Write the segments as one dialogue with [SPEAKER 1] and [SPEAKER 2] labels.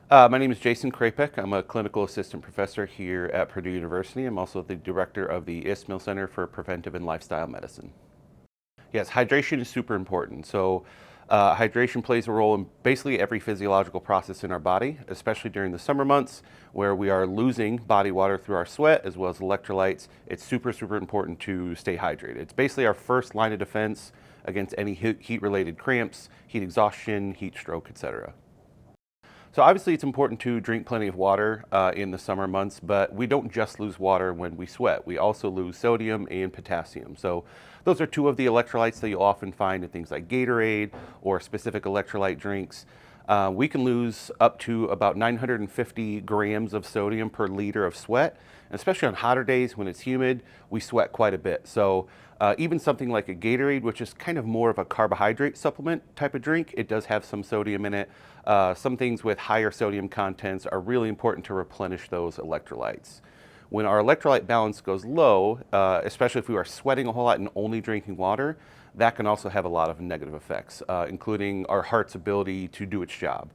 [SPEAKER 1] My name is Jason Chrapek. I'm a clinical assistant professor here at Purdue University. I'm also the director of the Ismail Center for Preventive and Lifestyle Medicine. Yes, hydration is super important. Hydration plays a role in basically every physiological process in our body, especially during the summer months where we are losing body water through our sweat as well as electrolytes. It's super important to stay hydrated. It's basically our first line of defense against any heat-related cramps, heat exhaustion, heat stroke, etc. So obviously it's important to drink plenty of water in the summer months, but we don't just lose water when we sweat. We also lose sodium and potassium. So those are two of the electrolytes that you'll often find in things like Gatorade or specific electrolyte drinks. We can lose up to about 950 grams of sodium per liter of sweat. And especially on hotter days when it's humid, we sweat quite a bit. So even something like a Gatorade, which is kind of more of a carbohydrate supplement type of drink, it does have some sodium in it. Some things with higher sodium contents are really important to replenish those electrolytes. When our electrolyte balance goes low, especially if we are sweating a whole lot and only drinking water, that can also have a lot of negative effects, including our heart's ability to do its job.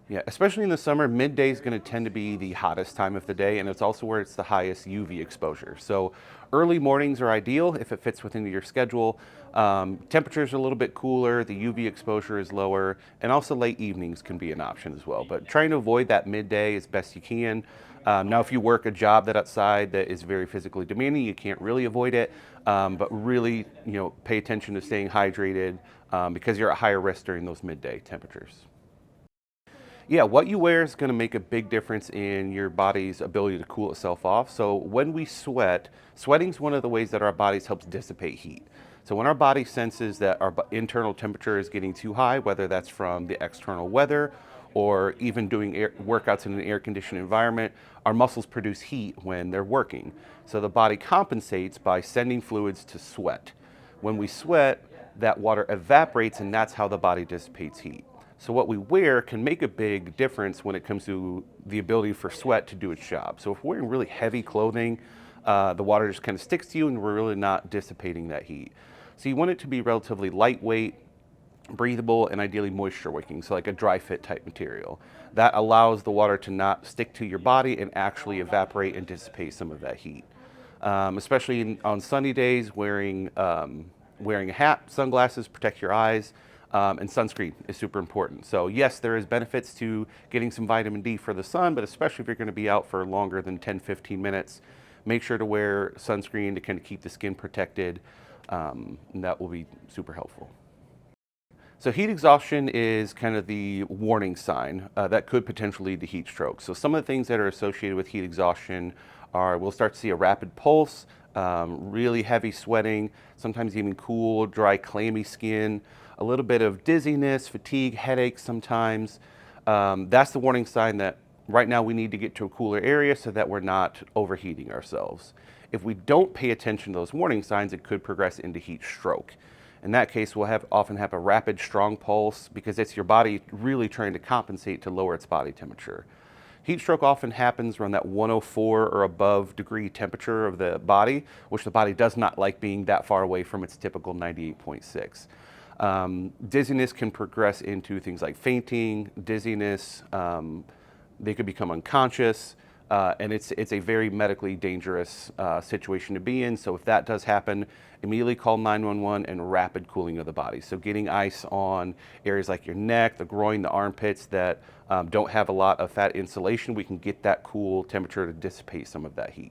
[SPEAKER 1] Yeah, especially in the summer, midday is going to tend to be the hottest time of the day, and it's also where it's the highest UV exposure. So early mornings are ideal if it fits within your schedule. Temperatures are a little bit cooler, the UV exposure is lower, and also late evenings can be an option as well. But trying to avoid that midday as best you can. Now, if you work a job that outside that is very physically demanding, you can't really avoid it, but really, pay attention to staying hydrated because you're at higher risk during those midday temperatures. Yeah, what you wear is going to make a big difference in your body's ability to cool itself off. So when we sweat, sweating is one of the ways that our bodies helps dissipate heat. So when our body senses that our internal temperature is getting too high, whether that's from the external weather or even doing workouts in an air-conditioned environment, our muscles produce heat when they're working. So the body compensates by sending fluids to sweat. When we sweat, that water evaporates, and that's how the body dissipates heat. So what we wear can make a big difference when it comes to the ability for sweat to do its job. So if we're wearing really heavy clothing, the water just kind of sticks to you and we're really not dissipating that heat. So you want it to be relatively lightweight, breathable, and ideally moisture-wicking, so like a dry fit type material. That allows the water to not stick to your body and actually evaporate and dissipate some of that heat. Especially on sunny days, wearing a hat, sunglasses, protect your eyes, and sunscreen is super important. So yes, there is benefits to getting some vitamin D for the sun, but especially if you're going to be out for longer than 10-15 minutes, make sure to wear sunscreen to kind of keep the skin protected, and that will be super helpful. So heat exhaustion is kind of the warning sign that could potentially lead to heat stroke. So some of the things that are associated with heat exhaustion are we'll start to see a rapid pulse, really heavy sweating, sometimes even cool, dry, clammy skin, a little bit of dizziness, fatigue, headaches sometimes. That's the warning sign that right now we need to get to a cooler area so that we're not overheating ourselves. If we don't pay attention to those warning signs, it could progress into heat stroke. In that case, we'll often have a rapid, strong pulse because it's your body really trying to compensate to lower its body temperature. Heat stroke often happens around that 104 or above degree temperature of the body, which the body does not like being that far away from its typical 98.6. Dizziness can progress into things like fainting, dizziness. They could become unconscious. And it's a very medically dangerous situation to be in. So if that does happen, immediately call 911 and rapid cooling of the body. So getting ice on areas like your neck, the groin, the armpits that don't have a lot of fat insulation, we can get that cool temperature to dissipate some of that heat.